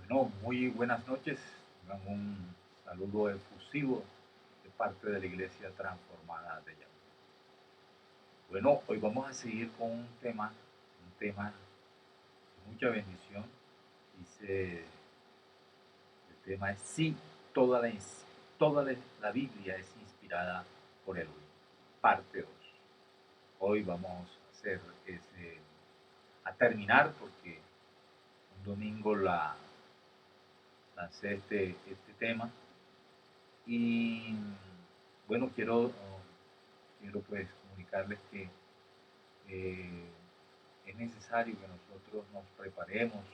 Bueno, muy buenas noches. Tengan un saludo efusivo de parte de la Iglesia Transformada de Yahweh. Bueno, hoy vamos a seguir con un tema de mucha bendición. Dice, el tema es sí, toda la Biblia es inspirada por Elohim. Parte 2. Hoy vamos a a terminar porque un domingo lancé este tema. Y bueno, quiero pues comunicarles que eh, es necesario que nosotros nos preparemos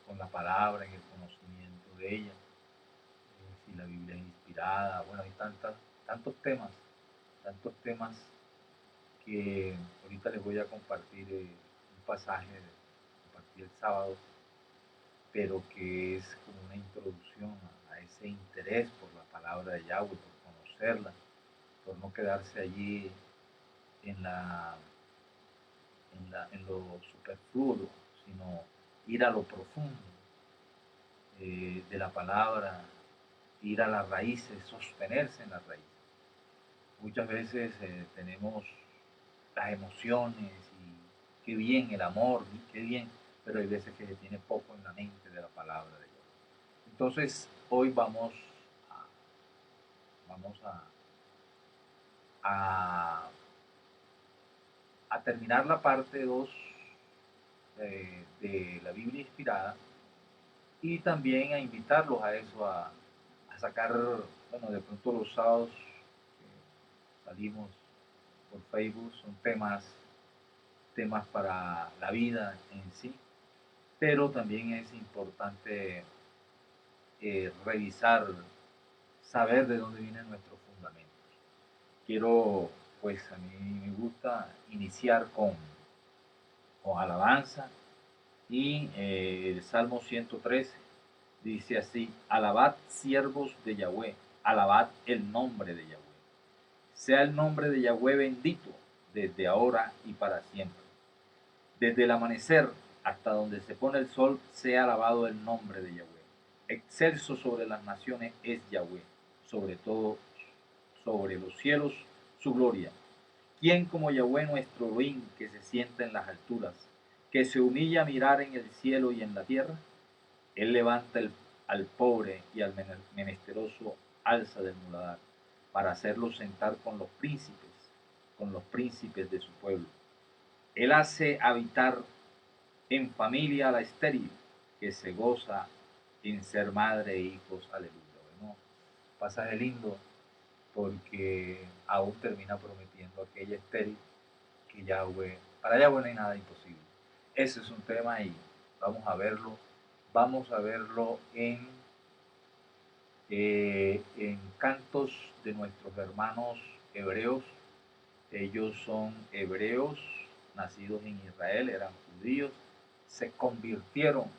con la palabra, en el conocimiento de ella, si la Biblia es inspirada. Bueno, hay tantos temas que ahorita les voy a compartir un pasaje, compartí el sábado, pero que es como una introducción a ese interés por la palabra de Yahweh, por conocerla, por no quedarse allí en, en lo superfluo, sino ir a lo profundo de la palabra, ir a las raíces, sostenerse en las raíces. Muchas veces tenemos las emociones y qué bien el amor, qué bien, pero hay veces que se tiene poco en la mente de la palabra de Dios. Entonces, hoy vamos a, a terminar la parte 2 de la Biblia inspirada y también a invitarlos a eso, a sacar, bueno, de pronto los sábados que salimos por Facebook son temas para la vida en sí, pero también es importante revisar, saber de dónde vienen nuestros fundamentos. Quiero, pues a mí me gusta iniciar con alabanza y el Salmo 113 dice así: alabad siervos de Yahweh, alabad el nombre de Yahweh. Sea el nombre de Yahweh bendito desde ahora y para siempre. Desde el amanecer hasta donde se pone el sol, sea alabado el nombre de Yahweh. Excelso sobre las naciones es Yahweh, sobre todo sobre los cielos su gloria. ¿Quién como Yahweh nuestro Elohim, que se sienta en las alturas, que se humilla a mirar en el cielo y en la tierra? Él levanta al pobre y al menesteroso alza del muladar, para hacerlo sentar con los príncipes de su pueblo. Él hace habitar en familia a la estéril, que se goza en ser madre e hijos. Aleluya. Bueno, pasaje lindo, porque aún termina prometiendo aquella estéril que para Yahweh no hay nada imposible. Ese es un tema y vamos a verlo en cantos de nuestros hermanos hebreos. Ellos son hebreos, nacidos en Israel, eran judíos, se convirtieron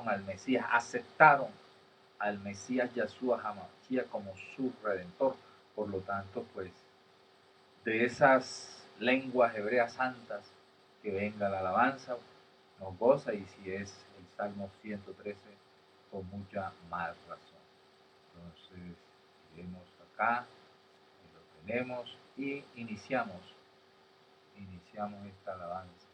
al Mesías, aceptaron al Mesías Yahshua HaMashiach como su redentor. Por lo tanto, pues, de esas lenguas hebreas santas que venga la alabanza, nos goza, y si es el Salmo 113, con mucha más razón. Entonces, iremos acá, y lo tenemos, y iniciamos esta alabanza.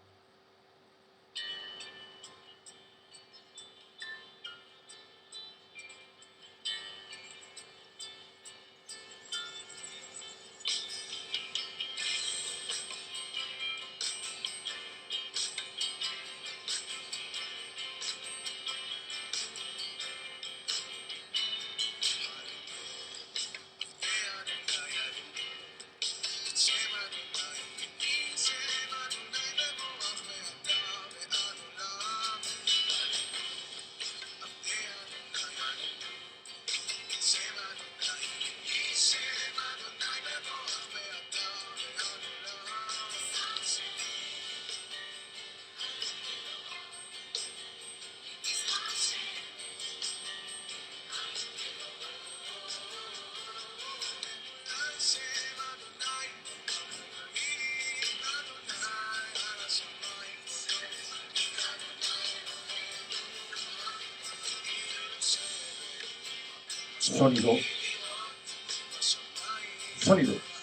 Sonido. Sonido.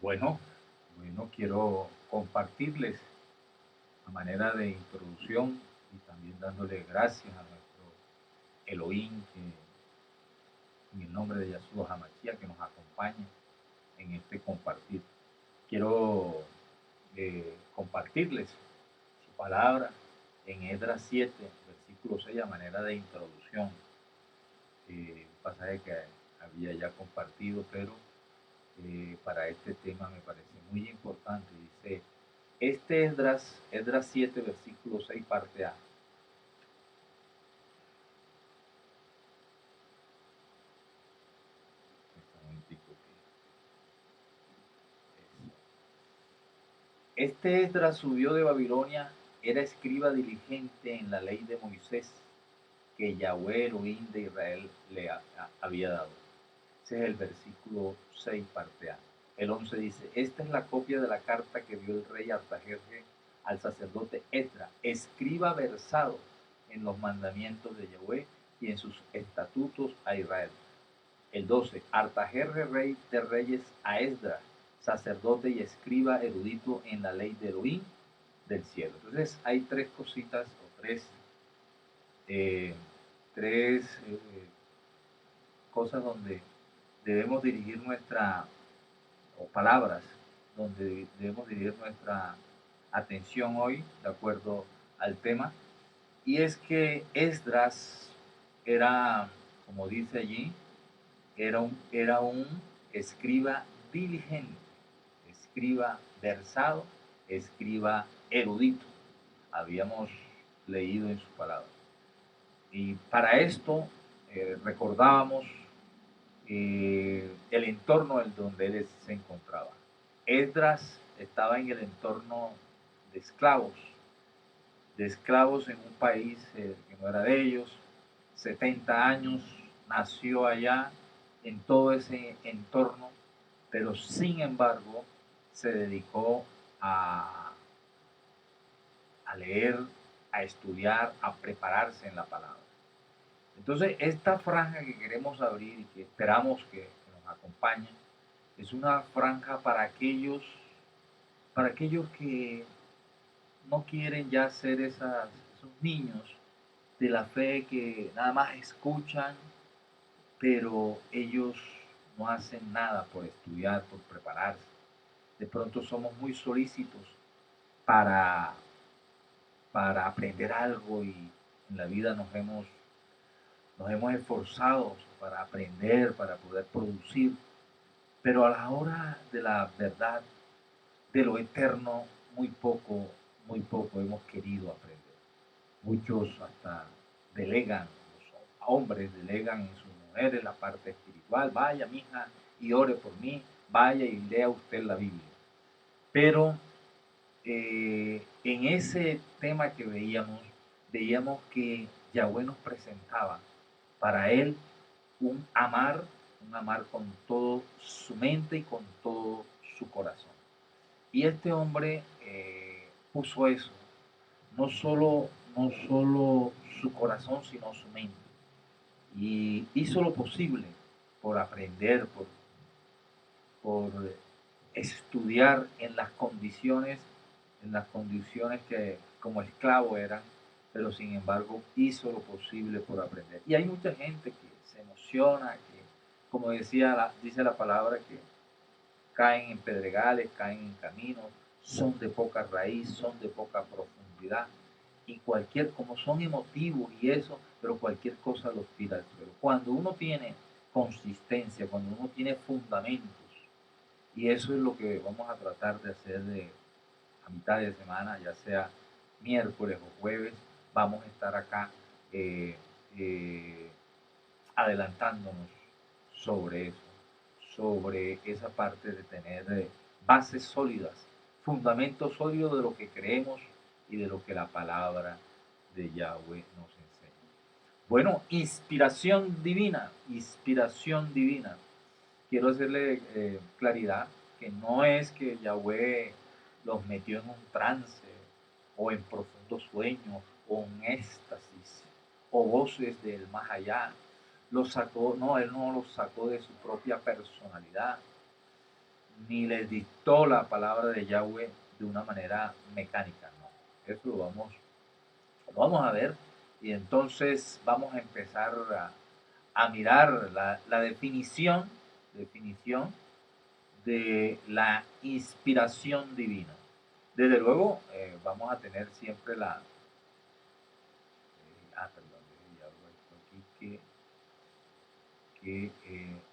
Bueno, quiero compartirles a manera de introducción y también dándole gracias a nuestro Elohim, que en el nombre de Yahshua Hamashia, que nos acompaña en este compartir. Quiero compartirles su palabra en Esdras 7, versículo 6, a manera de introducción. Un pasaje que había ya compartido, pero para este tema me parece muy importante. Dice, Esdras 7, versículo 6, parte A. Este Esdras subió de Babilonia, era escriba diligente en la ley de Moisés, que Yahweh Elohim de Israel le había dado. Ese es el versículo 6, parte A. El 11 dice, esta es la copia de la carta que dio el rey Artajerjes al sacerdote Esdras, escriba versado en los mandamientos de Yahweh y en sus estatutos a Israel. El 12, Artajerjes, rey de reyes, a Esdras, sacerdote y escriba erudito en la ley de Elohim del cielo. Entonces hay tres cositas o tres cosas donde debemos dirigir o palabras, donde debemos dirigir nuestra atención hoy, de acuerdo al tema, y es que Esdras era, como dice allí, era un escriba diligente, escriba versado, escriba erudito. Habíamos leído en su palabra. Y para esto recordábamos el entorno en donde él se encontraba. Esdras estaba en el entorno de esclavos en un país que no era de ellos. 70 años nació allá en todo ese entorno, pero sin embargo se dedicó a leer, a estudiar, a prepararse en la palabra. Entonces, esta franja que queremos abrir y que esperamos que nos acompañe, es una franja para aquellos que no quieren ya ser esos niños de la fe que nada más escuchan, pero ellos no hacen nada por estudiar, por prepararse. De pronto somos muy solícitos para, para aprender algo y en la vida nos hemos esforzado para aprender, para poder producir, pero a la hora de la verdad, de lo eterno, muy poco hemos querido aprender. Muchos hasta delegan, los hombres delegan en sus mujeres la parte espiritual. Vaya, mija, y ore por mí. Vaya y lea usted la Biblia. Pero en ese tema que veíamos que Yahweh nos presentaba para él un amar con todo su mente y con todo su corazón. Y este hombre puso eso, no solo su corazón, sino su mente. Y hizo lo posible por aprender, por estudiar en las condiciones que como esclavo eran, pero sin embargo hizo lo posible por aprender. Y hay mucha gente que se emociona, que como dice la palabra, que caen en pedregales, caen en caminos, son de poca raíz, son de poca profundidad. Y como son emotivos y eso, pero cualquier cosa los tira al suelo. Cuando uno tiene consistencia, cuando uno tiene fundamentos, y eso es lo que vamos a tratar de hacer a mitad de semana, ya sea miércoles o jueves, vamos a estar acá eh, eh, adelantándonos sobre eso, sobre esa parte de tener bases sólidas, fundamentos sólidos de lo que creemos y de lo que la palabra de Yahweh nos enseña. Bueno, inspiración divina, inspiración divina. Quiero hacerle claridad que no es que Yahweh los metió en un trance o en profundo sueño o en éxtasis o voces del más allá. Los sacó, no, él no los sacó de su propia personalidad, ni les dictó la palabra de Yahweh de una manera mecánica, no. Eso lo vamos a ver y entonces vamos a empezar a mirar la definición de la inspiración divina. Desde luego, vamos a tener siempre perdón, ya aquí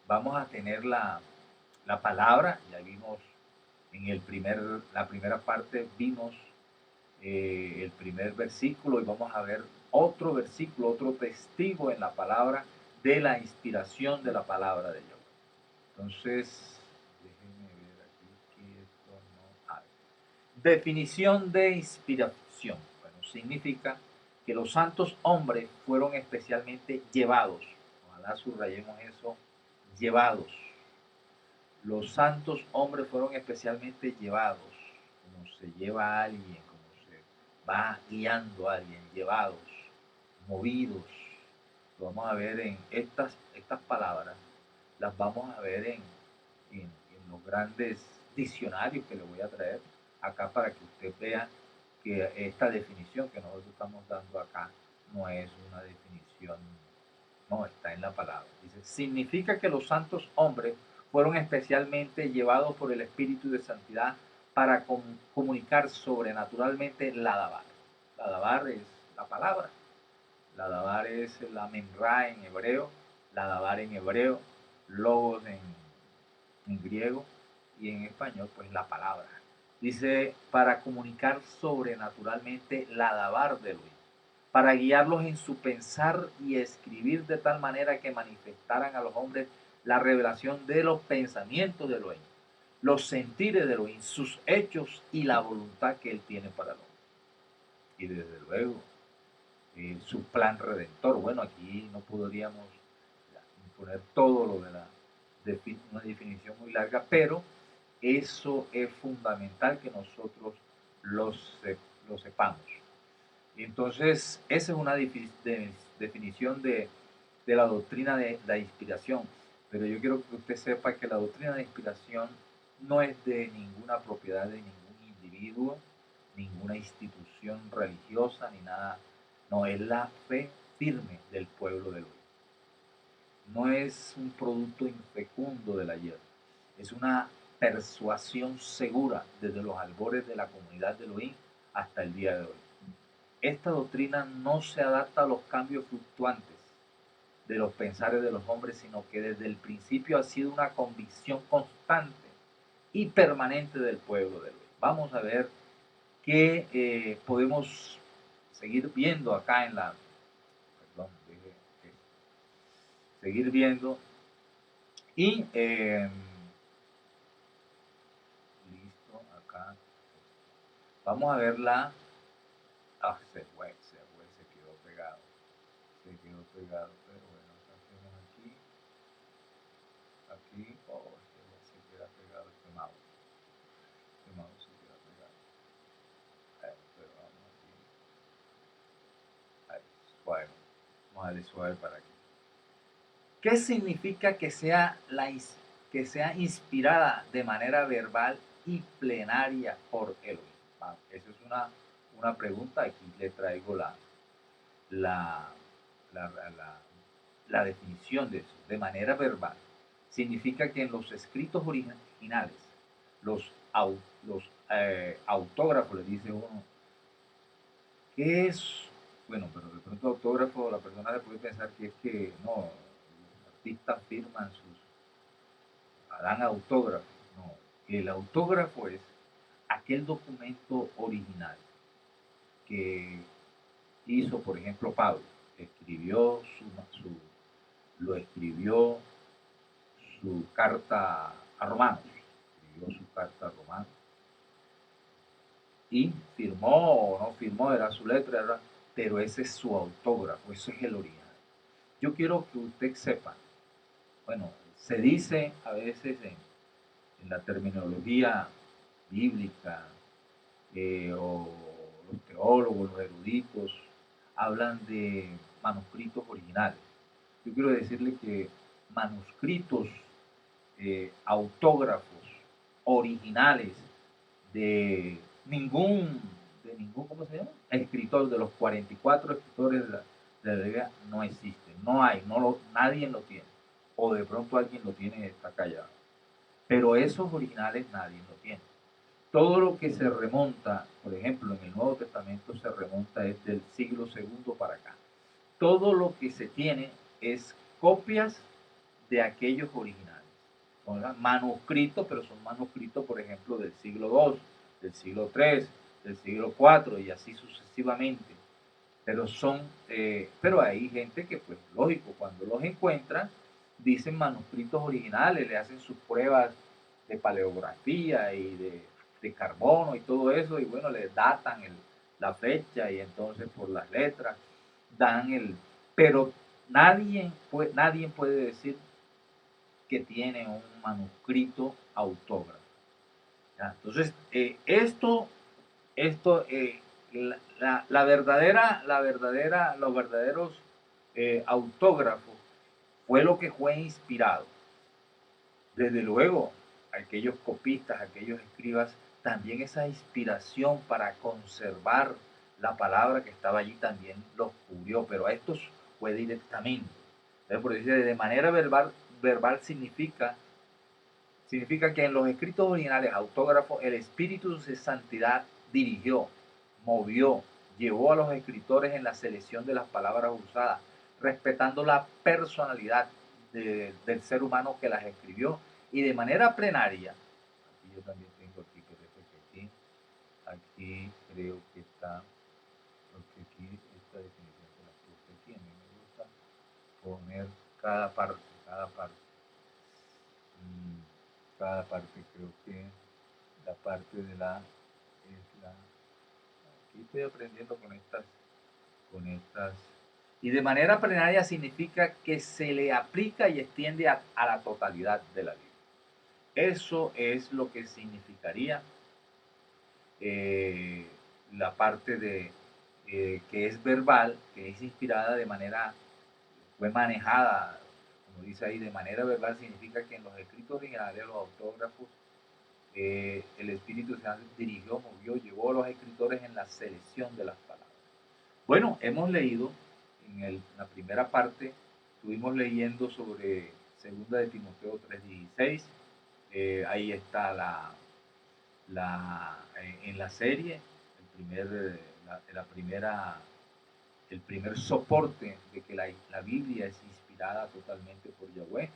vamos a tener la palabra, ya vimos la primera parte, vimos el primer versículo y vamos a ver otro versículo, otro testigo en la palabra de la inspiración de la palabra de Dios. Entonces, déjenme ver aquí que esto no hay. Definición de inspiración. Bueno, significa que los santos hombres fueron especialmente llevados. Ojalá subrayemos eso, llevados. Los santos hombres fueron especialmente llevados, como se lleva a alguien, como se va guiando a alguien, llevados, movidos. Lo vamos a ver en estas palabras, las vamos a ver en los grandes diccionarios que le voy a traer acá para que usted vea que esta definición que nosotros estamos dando acá no es una definición, no, está en la palabra. Dice, significa que los santos hombres fueron especialmente llevados por el Espíritu de Santidad para comunicar sobrenaturalmente la Dabar. La Dabar es la palabra. La Dabar es la Memra en hebreo, la Dabar en hebreo, Logos en griego y en español, pues la palabra. Dice, para comunicar sobrenaturalmente la Dabar de Elohim, para guiarlos en su pensar y escribir de tal manera que manifestaran a los hombres la revelación de los pensamientos de Elohim, los sentires de Elohim, sus hechos y la voluntad que él tiene para el hombre. Y desde luego, su plan redentor. Bueno, aquí no podríamos poner todo lo de una definición muy larga, pero eso es fundamental que nosotros lo sepamos. Y entonces, esa es una definición de de la doctrina de la inspiración, pero yo quiero que usted sepa que la doctrina de inspiración no es de ninguna propiedad de ningún individuo, ninguna institución religiosa, ni nada. No, es la fe firme del pueblo de hoy. No es un producto infecundo del ayer, es una persuasión segura desde los albores de la comunidad de Elohim hasta el día de hoy. Esta doctrina no se adapta a los cambios fluctuantes de los pensares de los hombres, sino que desde el principio ha sido una convicción constante y permanente del pueblo de Elohim. Vamos a ver qué podemos seguir viendo acá en la... Perdón, seguir viendo y listo, acá vamos a verla. Ah, se quedó pegado. Se quedó pegado, pero bueno, hacemos aquí. Aquí, oh, se queda pegado este mouse. Este mouse se queda pegado. Pero vamos aquí. Ahí, suave. Vamos a darle suave para aquí. ¿Qué significa que sea inspirada de manera verbal y plenaria por Elohim? Esa es una pregunta. Aquí le traigo la, la, la, la definición de eso. De manera verbal. Significa que en los escritos originales, los autógrafos, le dice uno, ¿qué es? Bueno, pero de pronto autógrafo, la persona le puede pensar que es que no, los artistas firman dan autógrafos. No, el autógrafo es aquel documento original que hizo, por ejemplo, Pablo. Escribió lo escribió su carta a Romanos. Escribió su carta a Romanos. Y firmó o no firmó, era su letra, pero ese es su autógrafo, eso es el original. Yo quiero que usted sepa, bueno, se dice a veces en la terminología bíblica, o los teólogos, los eruditos, hablan de manuscritos originales. Yo quiero decirle que manuscritos, autógrafos originales de ningún, ¿cómo se llama? Escritor, de los 44 escritores de la Biblia, no existen, no hay, nadie lo tiene, o de pronto alguien lo tiene y está callado, pero esos originales nadie lo tiene. Todo lo que se remonta, por ejemplo, en el Nuevo Testamento se remonta desde el siglo II para acá. Todo lo que se tiene es copias de aquellos originales. Son manuscritos, pero son manuscritos, por ejemplo, del siglo II, del siglo III, del siglo IV y así sucesivamente. Pero hay gente que, pues, lógico, cuando los encuentran, dicen manuscritos originales, le hacen sus pruebas de paleografía y de carbono y todo eso, y bueno, le datan la fecha y entonces por las letras dan pero nadie puede decir que tiene un manuscrito autógrafo. ¿Ya? Entonces, los verdaderos autógrafos fue lo que fue inspirado. Desde luego, aquellos copistas, aquellos escribas, también esa inspiración para conservar la palabra que estaba allí también los cubrió, pero a estos fue directamente. Entonces, por decir, de manera verbal significa que en los escritos originales autógrafos el espíritu de santidad dirigió, movió, llevó a los escritores en la selección de las palabras usadas, respetando la personalidad del ser humano que las escribió y de manera plenaria. Aquí yo también tengo aquí, aquí creo que está, porque aquí esta definición que la puse aquí, a mí me gusta poner cada parte. Cada parte, creo que la parte de aquí estoy aprendiendo con estas, y de manera plenaria significa que se le aplica y extiende a la totalidad de la Biblia. Eso es lo que significaría eh, la parte de que es verbal, que es inspirada de manera fue manejada, como dice ahí, de manera verbal, significa que en los escritos originales, los autógrafos, el Espíritu Santo dirigió, movió, llevó a los escritores en la selección de las palabras. Bueno, hemos leído en la primera parte, estuvimos leyendo sobre 2 de Timoteo 3:16, ahí está en la serie, el primer soporte de que la Biblia es inspirada totalmente por Yahweh,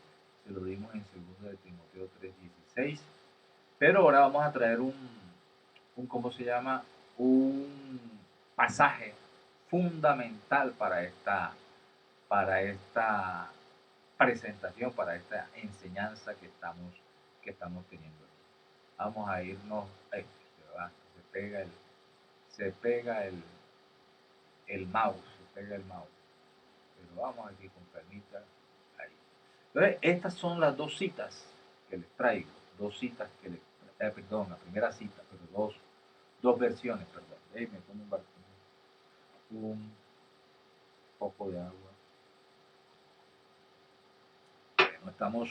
se lo dimos en 2 de Timoteo 3:16, pero ahora vamos a traer ¿cómo se llama? Un pasaje fundamental para esta presentación, para esta enseñanza que estamos teniendo. Vamos a irnos, se pega el mouse, pero vamos aquí con calmita, ahí. Entonces, estas son las dos citas que les traigo, perdón, la primera cita, pero dos versiones, perdón. Me tomo un poco de agua. Bueno, estamos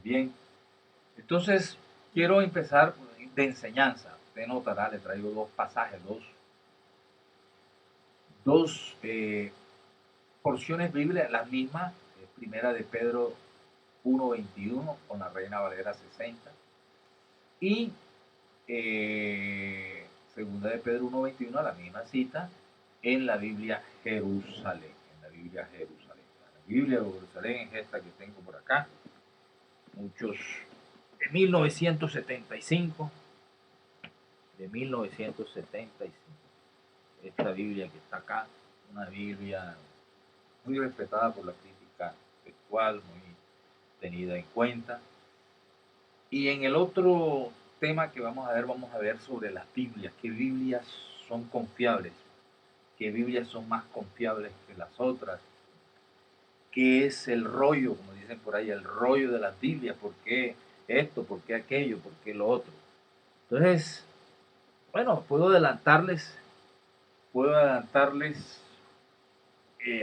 bien. Entonces, quiero empezar de enseñanza. Usted notará, le traigo dos pasajes, dos porciones bíblicas, las mismas, primera de Pedro 1:21 con la Reina Valera 60 y segunda de Pedro 1:21, la misma cita en la Biblia Jerusalén. La Biblia Jerusalén es esta que tengo por acá. Muchos de 1975. Esta Biblia que está acá, una Biblia muy respetada por la crítica textual, muy tenida en cuenta. Y en el otro tema que vamos a ver sobre las Biblias, qué Biblias son confiables, qué Biblias son más confiables que las otras, qué es el rollo, como dicen por ahí, el rollo de las Biblias, por qué esto, por qué aquello, por qué lo otro. Entonces, bueno, puedo adelantarles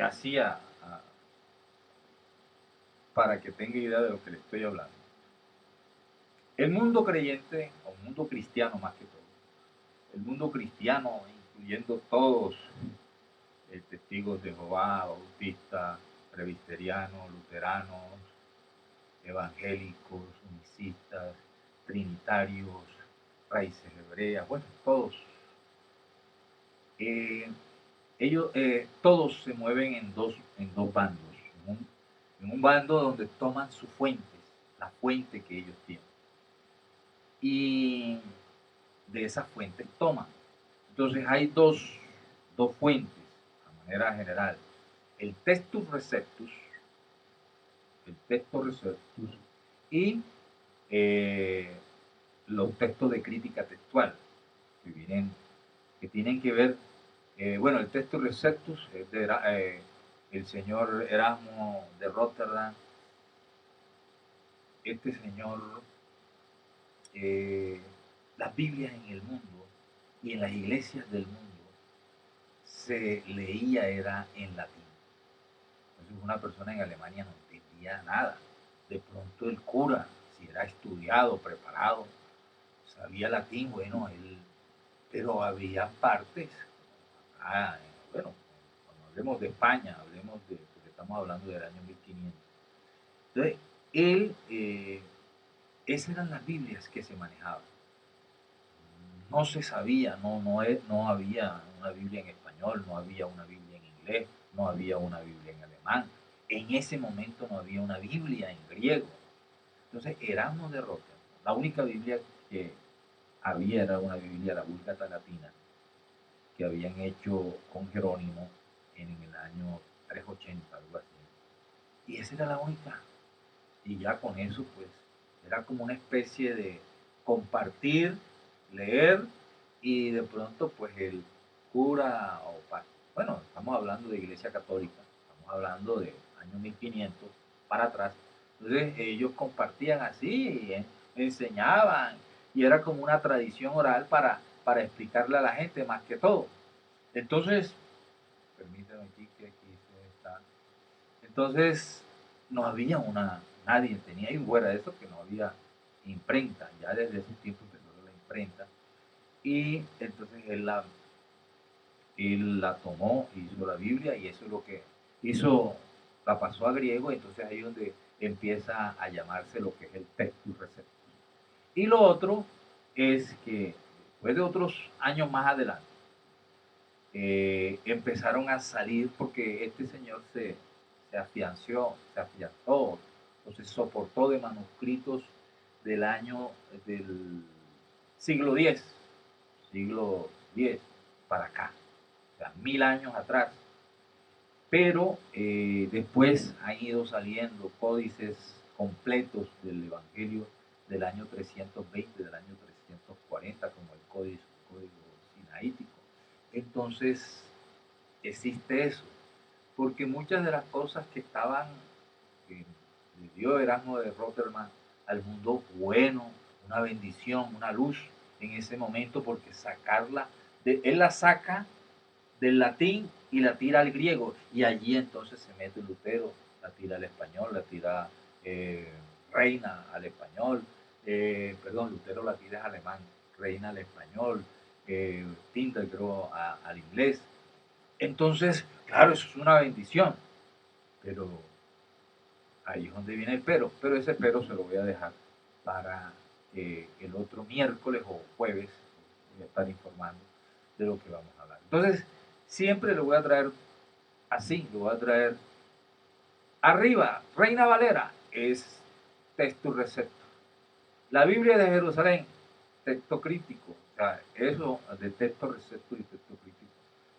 así para que tenga idea de lo que le estoy hablando. El mundo creyente, o mundo cristiano más que todo, el mundo cristiano, incluyendo todos, testigos de Jehová, bautistas, presbiterianos, luteranos, evangélicos, unicistas, trinitarios, raíces hebreas, bueno, todos. Ellos todos se mueven en dos bandos. En un bando donde toman sus fuentes, la fuente que ellos tienen. Y de esas fuentes toman. Entonces hay dos fuentes, de manera general. El textus receptus y los textos de crítica textual que tienen que ver, bueno, el textus receptus es de el señor Erasmo de Rotterdam. Este señor, las Biblias en el mundo y en las iglesias del mundo se leía era en latín. Entonces una persona en Alemania no entendía nada. De pronto el cura, si era estudiado, preparado, sabía latín, bueno, pero había partes, bueno, cuando hablemos de España, porque estamos hablando del año 1500. Entonces, esas eran las Biblias que se manejaban. No se sabía, no había una Biblia en español, no había una Biblia en inglés, no había una Biblia en alemán. En ese momento no había una Biblia en griego. Entonces, Erasmo de Rotterdam, la única Biblia que había era una Biblia, la Vulgata Latina, que habían hecho con Jerónimo en el año 380, algo así. Y esa era la única. Y ya con eso, pues, era como una especie de compartir, leer, y de pronto, pues, el cura, bueno, estamos hablando de Iglesia Católica, estamos hablando de año 1500 para atrás. Entonces, ellos compartían así, enseñaban, y era como una tradición oral para explicarle a la gente más que todo. Entonces, permítanme aquí que aquí se está. Entonces, no había nadie tenía, y fuera de eso que no había imprenta, ya desde ese tiempo empezó la imprenta, y entonces él la tomó, hizo la Biblia, y eso es lo que hizo, la pasó a griego, y entonces ahí es donde empieza a llamarse lo que es el Textus Receptus. Y lo otro es que después de otros años más adelante, empezaron a salir porque este señor se afianzó, o se soportó de manuscritos del siglo X, siglo X para acá, o sea, 1000 años atrás. Pero después han ido saliendo códices completos del Evangelio del año 320, del año 340, como el código sinaítico. Entonces, existe eso, porque muchas de las cosas que que le dio Erasmo de Rotterdam al mundo bueno, una bendición, una luz en ese momento, porque él la saca del latín y la tira al griego, y allí entonces se mete Lutero, la tira al español, la tira Reina al español, perdón, Lutero la tira al alemán, Reina al español, Tyndale creo al inglés. Entonces, claro, eso es una bendición, pero ahí es donde viene el pero ese pero se lo voy a dejar para el otro miércoles o jueves, voy a estar informando de lo que vamos a hablar. Entonces, siempre lo voy a traer así, lo voy a traer arriba. Reina Valera es texto recepto. La Biblia de Jerusalén, texto crítico. O sea, eso de texto recepto y texto crítico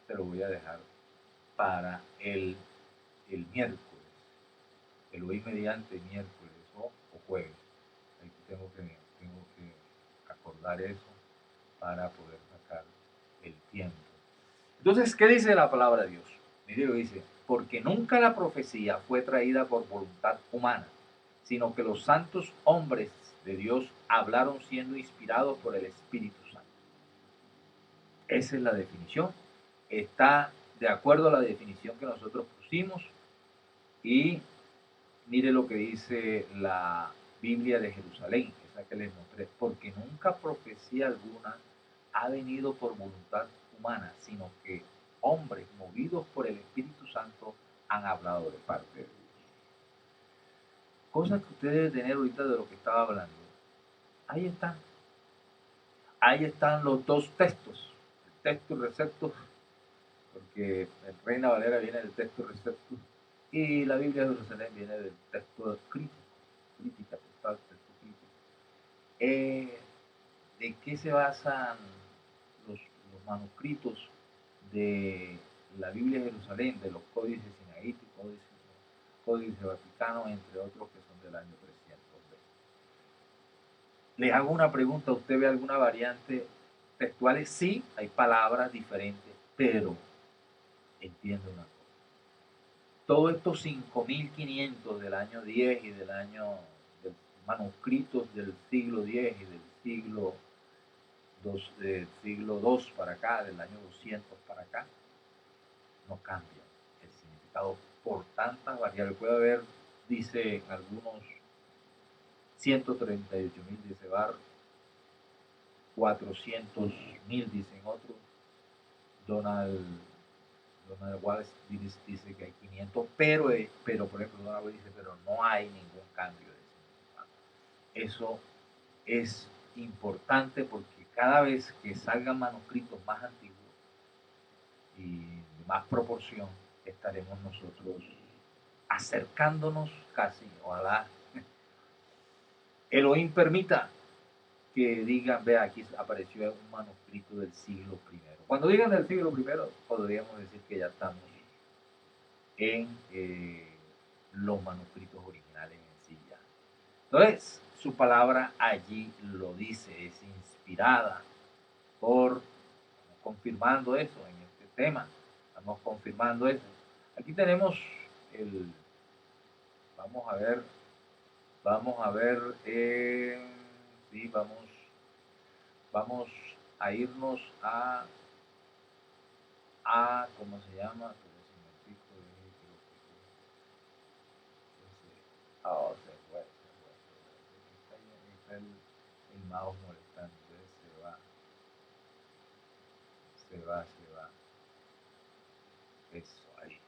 se lo voy a dejar para el miércoles, el hoy mediante miércoles o jueves. Ahí tengo que acordar eso para poder sacar el tiempo. Entonces, ¿qué dice la palabra de Dios? Mire, dice, porque nunca la profecía fue traída por voluntad humana, sino que los santos hombres de Dios hablaron siendo inspirados por el Espíritu Santo. Esa es la definición. Está de acuerdo a la definición que nosotros pusimos, y mire lo que dice la Biblia de Jerusalén, esa que les mostré, porque nunca profecía alguna ha venido por voluntad humana, sino que hombres movidos por el Espíritu Santo han hablado de parte de Dios. Cosas que usted debe tener ahorita de lo que estaba hablando. Ahí están. Ahí están los dos textos, el texto y recepto, porque el Reina Valera viene del texto y recepto, y la Biblia de Jerusalén viene del texto crítico, crítica total, texto crítico. ¿De qué se basan los manuscritos de la Biblia de Jerusalén, de los códices sinaíticos, códices vaticanos, entre otros que son del año 320? Les hago una pregunta, ¿usted ve alguna variante textual? Sí, hay palabras diferentes, pero entiendo una cosa. Todos estos 5500 del año 10 y del manuscritos del siglo 10 y del siglo 2 para acá, del año 200 para acá, no cambia el significado por tantas variables. Puede haber, dice algunos, 138.000, dice Barr, 400.000, dicen otros. Donald Wallace dice que hay 500, pero por ejemplo, Donald Wallace dice, pero no hay ningún cambio de significado. Eso es importante porque cada vez que salgan manuscritos más antiguos y de más proporción, estaremos nosotros acercándonos casi, ojalá Elohim permita que digan, vea, aquí apareció un manuscrito del siglo primero. Cuando digan del siglo primero, podríamos decir que ya estamos en los manuscritos originales en sí ya. Entonces, su palabra allí lo dice, es inspirada por, confirmando eso en este tema, estamos confirmando eso. Aquí tenemos vamos a ver, sí, vamos a irnos ¿cómo se llama? está el mouse molestando. Entonces se va. Eso, ahí.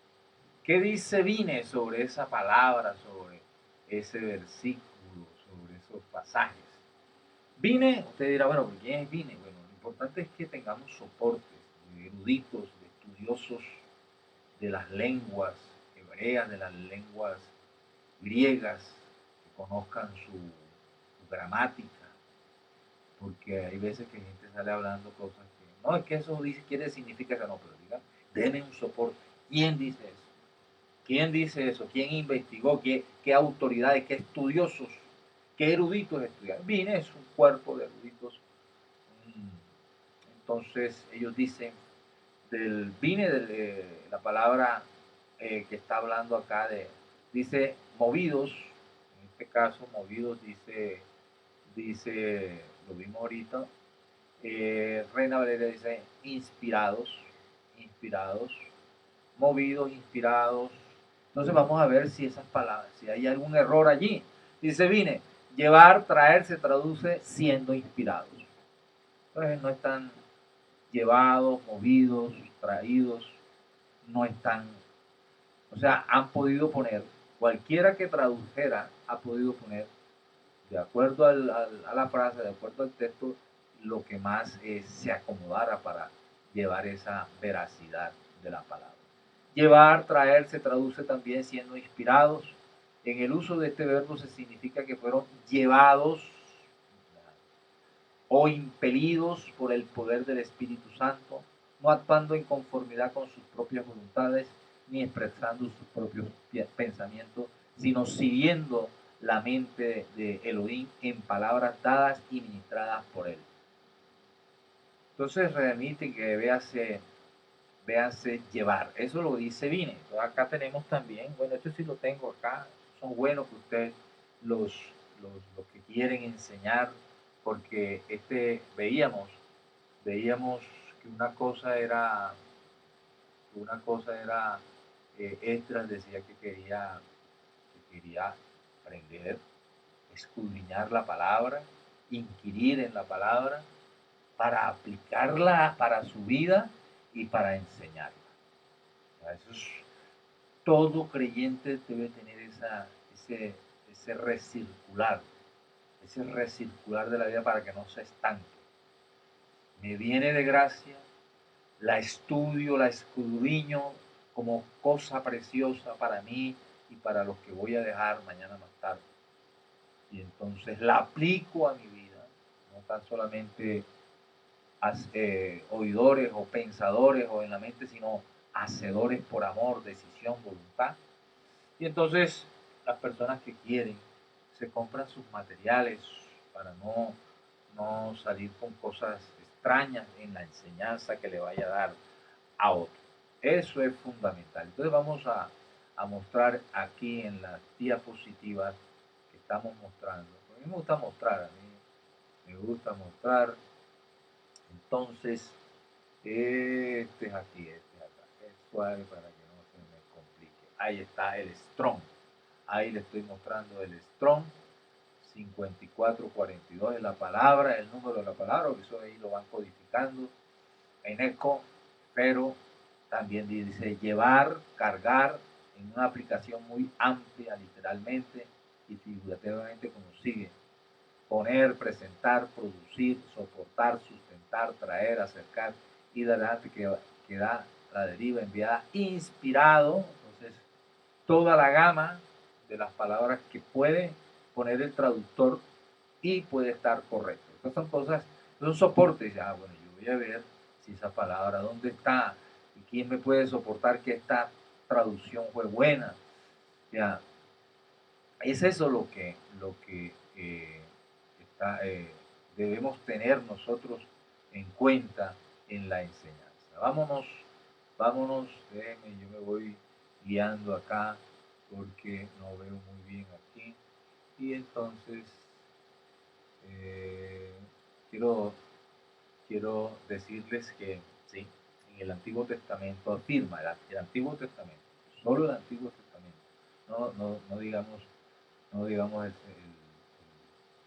¿Qué dice Vine sobre esa palabra, sobre ese versículo, sobre esos pasajes? Vine, usted dirá, bueno, ¿quién es Vine? Bueno, lo importante es que tengamos soportes de eruditos, de estudiosos de las lenguas hebreas, de las lenguas griegas, que conozcan su gramática, porque hay veces que gente sale hablando cosas que, no, es que eso dice, quiere, significa que no, pero diga, denme un soporte. ¿Quién dice eso? ¿Quién dice eso? ¿Quién investigó? ¿Qué autoridades? ¿Qué estudiosos? ¿Qué eruditos estudiaron? Vine es un cuerpo de eruditos. Entonces ellos dicen, vine de la palabra que está hablando acá, dice movidos, en este caso movidos dice lo vimos ahorita, Reina Valeria dice inspirados, movidos, inspirados. Entonces vamos a ver si esas palabras, si hay algún error allí. Dice vine, llevar, traer se traduce siendo inspirados. Entonces no están llevados, movidos, traídos, no están, o sea, han podido poner, cualquiera que tradujera ha podido poner, de acuerdo a la frase, de acuerdo al texto, lo que más se acomodara para llevar esa veracidad de la palabra. Llevar, traer, se traduce también siendo inspirados. En el uso de este verbo se significa que fueron llevados o impelidos por el poder del Espíritu Santo, no actuando en conformidad con sus propias voluntades, ni expresando sus propios pensamientos, sino siguiendo la mente de Elohim en palabras dadas y ministradas por él. Entonces remite que véase llevar. Eso lo dice Vine. Entonces acá tenemos también, bueno, esto sí lo tengo acá, son buenos que ustedes los que quieren enseñar, porque veíamos que una cosa era Esdras decía que quería aprender, escudriñar la palabra, inquirir en la palabra, para aplicarla para su vida y para enseñarla. Eso es, todo creyente debe tener ese recircular de la vida para que no se estanque. Me viene de gracia, la estudio, la escudriño como cosa preciosa para mí y para los que voy a dejar mañana más tarde. Y entonces la aplico a mi vida, no tan solamente oidores o pensadores o en la mente, sino hacedores por amor, decisión, voluntad. Y entonces las personas que quieren se compran sus materiales para no salir con cosas extrañas en la enseñanza que le vaya a dar a otro. Eso es fundamental. Entonces vamos a mostrar aquí en las diapositivas que estamos mostrando. A mí me gusta mostrar. Entonces, este es aquí, este es acá. Es suave para que no se me complique. Ahí está el Strong. Ahí le estoy mostrando el Strong. 5442 es la palabra, el número de la palabra, que eso ahí lo van codificando en eco, pero también dice llevar, cargar, en una aplicación muy amplia, literalmente y figurativamente, como sigue: poner, presentar, producir, soportar, sustentar, traer, acercar y adelante, que da la deriva enviada, inspirado. Entonces, toda la gama de las palabras que puede poner el traductor y puede estar correcto. Estas son cosas, son soportes. Bueno, yo voy a ver si esa palabra, ¿dónde está? ¿Y quién me puede soportar que esta traducción fue buena? Ya, es eso lo que debemos tener nosotros en cuenta en la enseñanza. Vámonos, déjenme, yo me voy guiando acá porque no veo muy bien aquí. Y entonces quiero decirles que sí, en el Antiguo Testamento afirma, el Antiguo Testamento, solo el Antiguo Testamento, no digamos el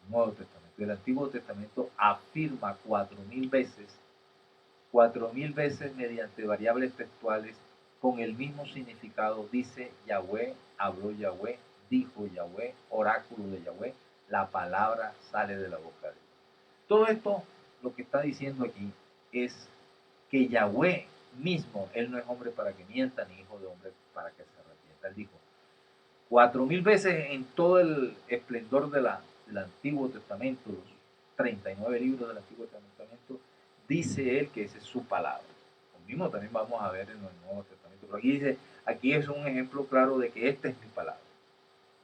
Nuevo Testamento, El Antiguo Testamento afirma 4000 veces mediante variables textuales con el mismo significado. Dice Yahweh, habló Yahweh, dijo Yahweh, oráculo de Yahweh, la palabra sale de la boca de Dios. Todo esto, lo que está diciendo aquí es que Yahweh mismo, él no es hombre para que mienta, ni hijo de hombre para que se arrepienta. Él dijo 4000 veces en todo el esplendor del Antiguo Testamento, los 39 libros del Antiguo Testamento, dice él que esa es su palabra. Lo mismo también vamos a ver en el Nuevo Testamento. Pero aquí dice, aquí es un ejemplo claro de que esta es mi palabra.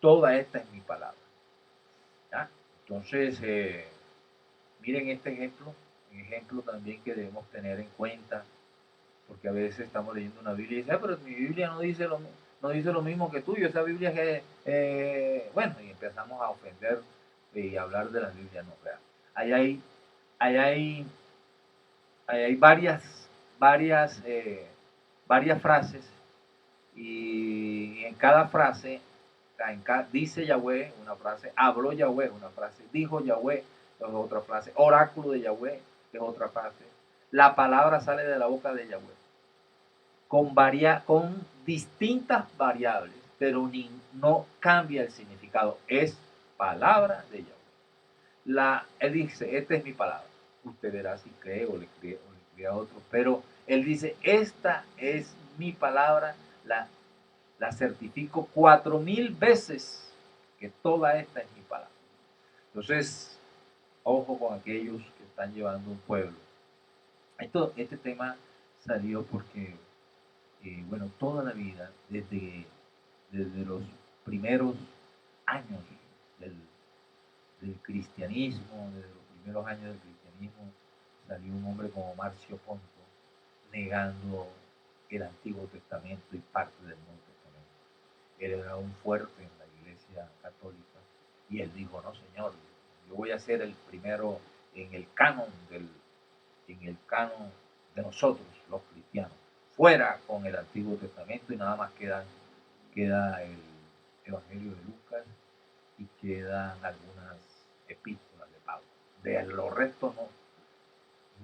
Toda esta es mi palabra. ¿Ya? Entonces, miren este ejemplo, un ejemplo también que debemos tener en cuenta, porque a veces estamos leyendo una Biblia y dice, pero mi Biblia no dice lo mismo que tuyo, esa Biblia que, bueno, y empezamos a ofender y hablar de la Biblia no real. Ahí hay varias frases, y en cada frase dice Yahweh una frase, habló Yahweh una frase, dijo Yahweh es otra frase, oráculo de Yahweh es otra frase. La palabra sale de la boca de Yahweh con distintas variables, pero no cambia el significado, es palabra de Yahweh. Él dice, esta es mi palabra. Usted verá si cree o le cree a otro, pero él dice, esta es mi palabra, la certifico 4000 veces que toda esta es mi palabra. Entonces, ojo con aquellos que están llevando un pueblo. Este tema salió porque, bueno, toda la vida, desde los primeros años del cristianismo, desde los primeros años del cristianismo, salió un hombre como Marcio Ponto negando el Antiguo Testamento y parte del Nuevo Testamento. Él era un fuerte en la Iglesia Católica y él dijo, no señor, yo voy a ser el primero en el canon de nosotros, los cristianos. Fuera con el Antiguo Testamento y nada más queda el Evangelio de Lucas y quedan algunas epístolas de Pablo. De los restos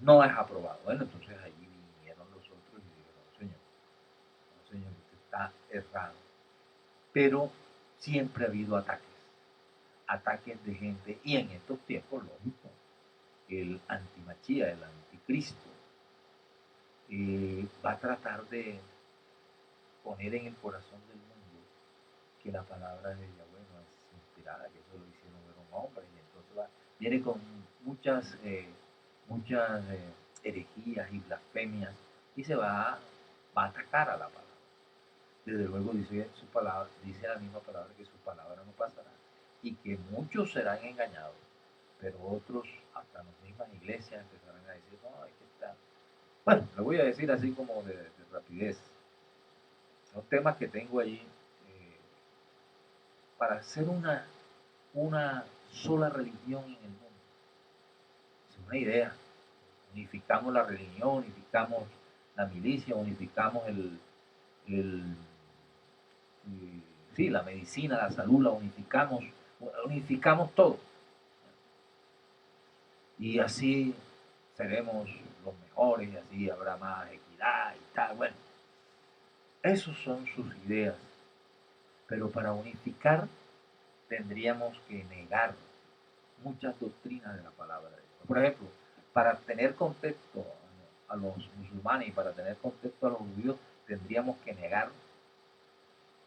no es aprobado. Bueno, entonces allí vinieron los otros y dijeron, no señor, usted está errado. Pero siempre ha habido ataques de gente, y en estos tiempos, lógico, el antimachía, el anticristo, va a tratar de poner en el corazón del mundo que la palabra de Yahweh no es inspirada, que eso lo hicieron ver un hombre, y entonces viene con muchas herejías y blasfemias y se va a atacar a la palabra. Desde luego dice la misma palabra que su palabra no pasará y que muchos serán engañados, pero otros, hasta las mismas iglesias, empezarán a decir, no, es que está. Bueno, lo voy a decir así como de rapidez. Son temas que tengo allí para hacer una sola religión en el mundo. Es una idea. Unificamos la religión, unificamos la milicia, unificamos la medicina, la salud, la unificamos todo. Y así seremos los mejores, y así habrá más equidad y tal. Bueno, esas son sus ideas. Pero para unificar tendríamos que negar muchas doctrinas de la palabra de Dios. Por ejemplo, para tener contexto a los musulmanes y para tener contexto a los judíos, tendríamos que negar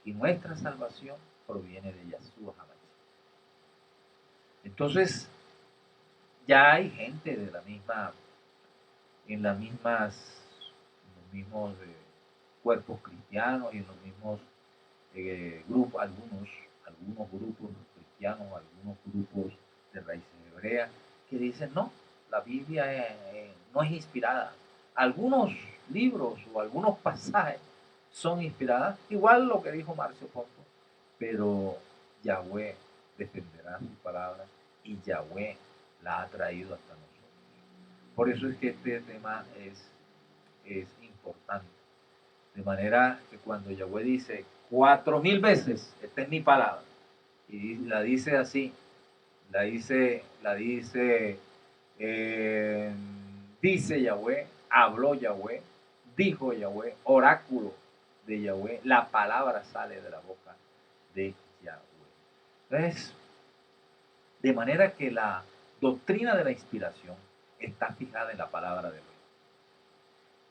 que nuestra salvación proviene de Yahshua HaMashiach. Entonces, ya hay gente en los mismos cuerpos cristianos y en los mismos grupos, algunos grupos cristianos, algunos grupos de raíces hebreas, que dicen, no, la Biblia no es inspirada. Algunos libros o algunos pasajes son inspiradas, igual lo que dijo Marcio Ponto, pero Yahweh defenderá su palabra y Yahweh la ha traído hasta nosotros. Por eso es que este tema es importante. De manera que cuando Yahweh dice 4000 veces, esta es mi palabra, y la dice así, eh, dice Yahweh, habló Yahweh, dijo Yahweh, oráculo de Yahweh, la palabra sale de la boca de Yahweh. Entonces, de manera que la doctrina de la inspiración está fijada en la palabra de Elohim.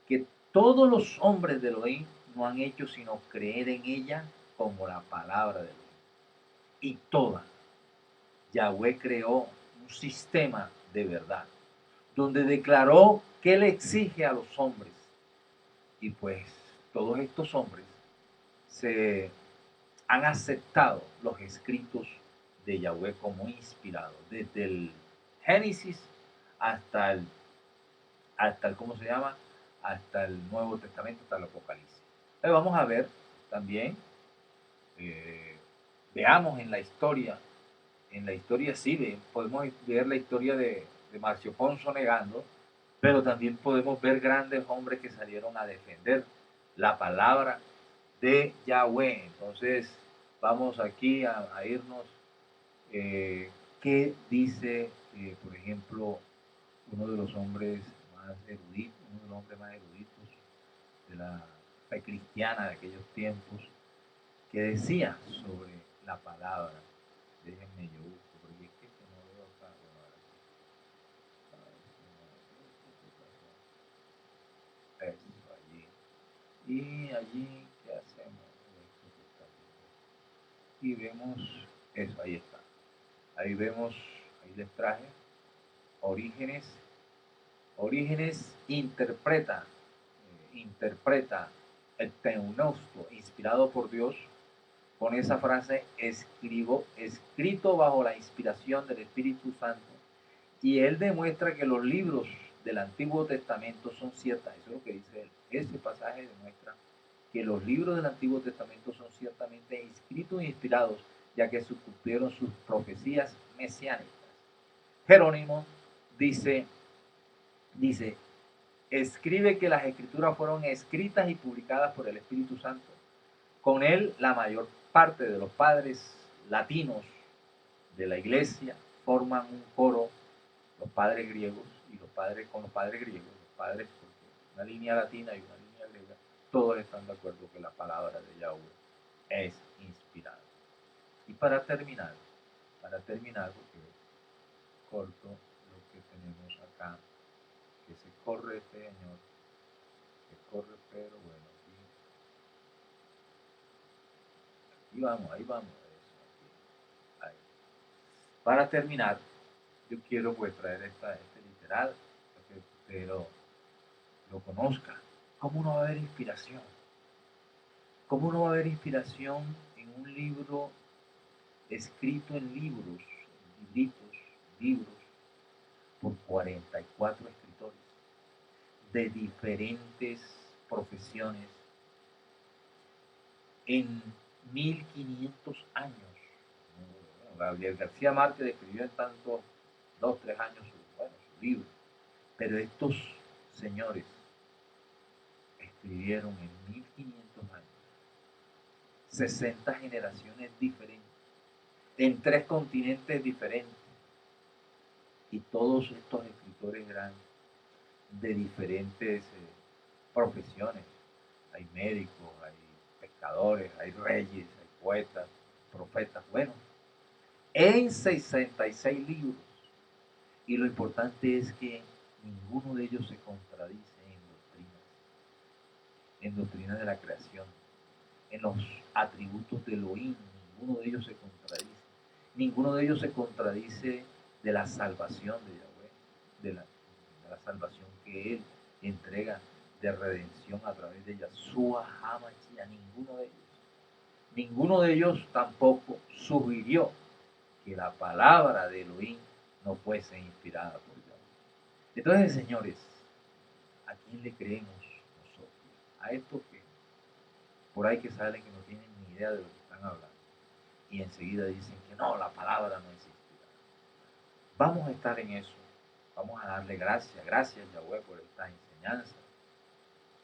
Que todos los hombres de Elohim no han hecho sino creer en ella como la palabra de Elohim. Y toda. Yahweh creó un sistema de verdad, donde declaró qué le exige a los hombres. Y pues todos estos hombres se han aceptado los escritos de Yahweh como inspirados, desde el Génesis hasta el ¿cómo se llama? Hasta el Nuevo Testamento, hasta el Apocalipsis. Entonces vamos a ver también, veamos en la historia sí, podemos ver la historia de Marcio Ponzo negando, pero también podemos ver grandes hombres que salieron a defender la palabra de Yahweh. Entonces, vamos aquí a irnos. ¿Qué dice, por ejemplo, uno de los hombres más eruditos, uno de los hombres más eruditos de la fe cristiana de aquellos tiempos, que decía sobre la palabra? Déjenme yo busco, porque es que no veo acá. Bueno, eso allí. Y allí, ¿qué hacemos? Y vemos eso, ahí está. Ahí vemos, ahí les traje, Orígenes. Orígenes interpreta el Teunosto, inspirado por Dios, con esa frase, escrito bajo la inspiración del Espíritu Santo. Y él demuestra que los libros del Antiguo Testamento son ciertas. Eso es lo que dice él. Ese pasaje demuestra que los libros del Antiguo Testamento son ciertamente escritos e inspirados, ya que cumplieron sus profecías mesiánicas. Jerónimo dice, escribe que las escrituras fueron escritas y publicadas por el Espíritu Santo. Con él, la mayor parte de los padres latinos de la iglesia forman un coro, los padres griegos y los padres con los padres griegos, los padres porque una línea latina y una línea griega, todos están de acuerdo que la palabra de Yahweh es inspirada. Y para terminar, porque corto lo que tenemos acá, que se corre este señor, que corre, pero bueno, ahí vamos, eso, aquí, ahí. Para terminar, yo quiero pues traer este literal, para que usted lo conozca. ¿Cómo no va a haber inspiración? ¿Cómo no va a haber inspiración en un libro escrito en libros, por 44 escritores de diferentes profesiones en 1500 años? Gabriel García Márquez escribió en tantos 2, 3 años su libro, pero estos señores escribieron en 1500 años 60 generaciones diferentes, en 3 continentes diferentes, y todos estos escritores eran de diferentes profesiones. Hay médicos, hay pescadores, hay reyes, hay poetas, profetas, bueno, en 66 libros. Y lo importante es que ninguno de ellos se contradice en doctrinas de la creación, en los atributos de Elohim, ninguno de ellos se contradice. Ninguno de ellos se contradice de la salvación de Yahweh, de la salvación que Él entrega de redención a través de Yahshua HaMashiach. Ninguno de ellos tampoco sugirió que la palabra de Elohim no fuese inspirada por Yahweh. Entonces, señores, ¿a quién le creemos nosotros? A estos que por ahí que salen que no tienen ni idea de lo que están hablando y enseguida dicen que no, la palabra no es inspirada. Vamos a estar en eso. Vamos a darle gracias Yahweh por esta enseñanza.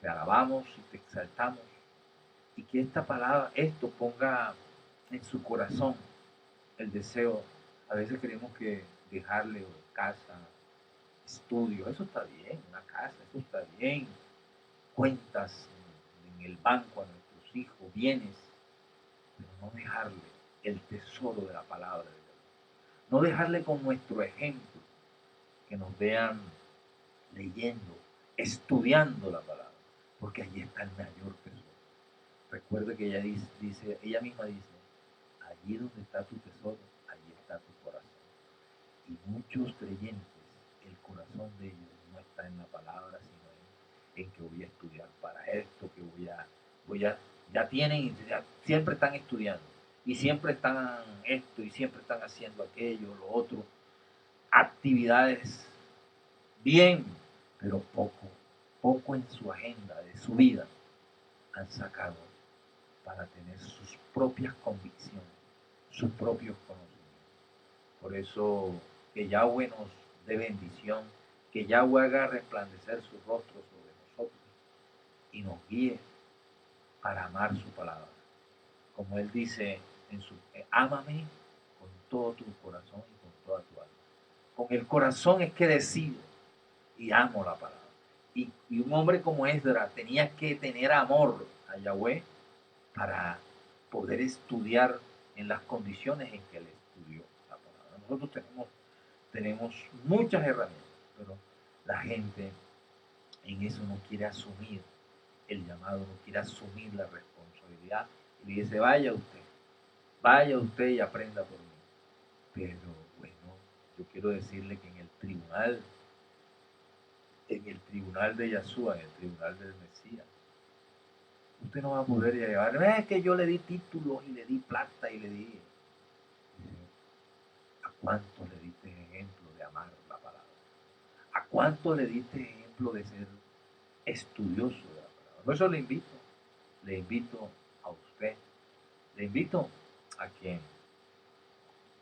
Te alabamos y te exaltamos, y que esta palabra, esto ponga en su corazón el deseo A veces creemos que dejarle casa, estudio, eso está bien, una casa, eso está bien, cuentas en el banco a nuestros hijos, bienes, pero no dejarle el tesoro de la palabra de Dios. No dejarle con nuestro ejemplo, que nos vean leyendo, estudiando la palabra, porque allí está el mayor tesoro. Recuerde que ella misma dice, allí donde está tu tesoro, allí está tu corazón. Y muchos creyentes, el corazón de ellos no está en la palabra, sino en que voy a estudiar para esto, que ya tienen, siempre están estudiando, y siempre están esto, y siempre están haciendo aquello, lo otro, actividades bien, pero poco en su agenda de su vida han sacado para tener sus propias convicciones, sus propios conocimientos. Por eso que Yahweh nos dé bendición, que Yahweh haga resplandecer su rostro sobre nosotros y nos guíe para amar su palabra. Como Él dice ámame con todo tu corazón y con toda tu alma. Con el corazón es que decido y amo la palabra. Y un hombre como Esdras tenía que tener amor a Yahweh para poder estudiar en las condiciones en que él estudió la palabra. Nosotros tenemos muchas herramientas, pero la gente en eso no quiere asumir el llamado, no quiere asumir la responsabilidad y le dice, vaya usted y aprenda por mí. Pero bueno, yo quiero decirle que en el tribunal de Yahshua, en el tribunal del Mesías, usted no va a poder llevar, no es que yo le di títulos y le di plata y le di. ¿A cuánto le diste ejemplo de amar la palabra? ¿A cuánto le diste ejemplo de ser estudioso de la palabra? Por eso le invito a usted, le invito a que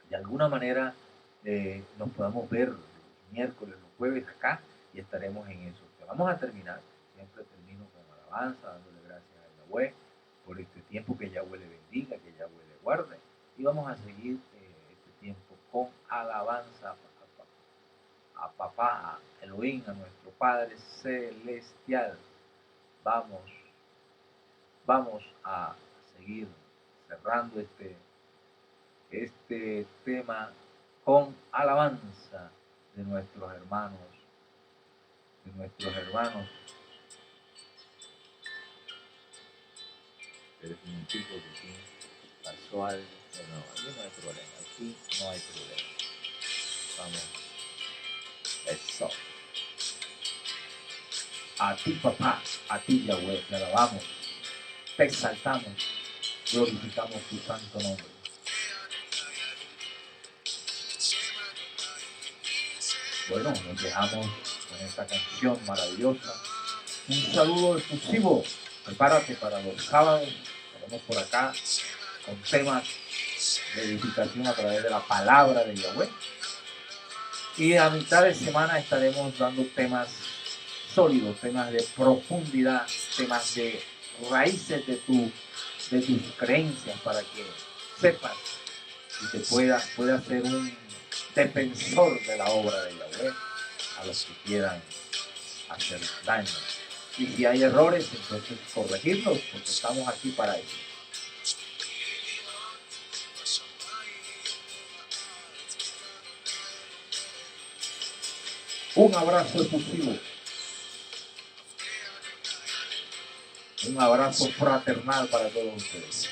de alguna manera nos podamos ver los miércoles, los jueves acá y estaremos en eso. Vamos a terminar, siempre termino con alabanza, dándole gracias a Yahweh por este tiempo, que Yahweh le bendiga, que Yahweh le guarde, y vamos a seguir este tiempo con alabanza a papá, a Elohim, a nuestro Padre Celestial. Vamos a seguir cerrando este tema con alabanza de nuestros hermanos. Pero es un tipo que aquí pasó algo. No, aquí no hay problema. Vamos. Eso. A ti, papá, a ti, Yahweh, te alabamos, te exaltamos, glorificamos tu santo nombre. Bueno, nos dejamos con esta canción maravillosa. Un saludo efusivo. Prepárate para los sábados. Estaremos por acá con temas de edificación a través de la palabra de Yahweh. Y a mitad de semana estaremos dando temas sólidos, temas de profundidad, temas de raíces de tus creencias, para que sepas y te puedas ser un defensor de la obra de Yahweh a los que quieran hacer daño. Y si hay errores, entonces corregirlos, porque estamos aquí para eso. Un abrazo efusivo, un abrazo fraternal para todos ustedes.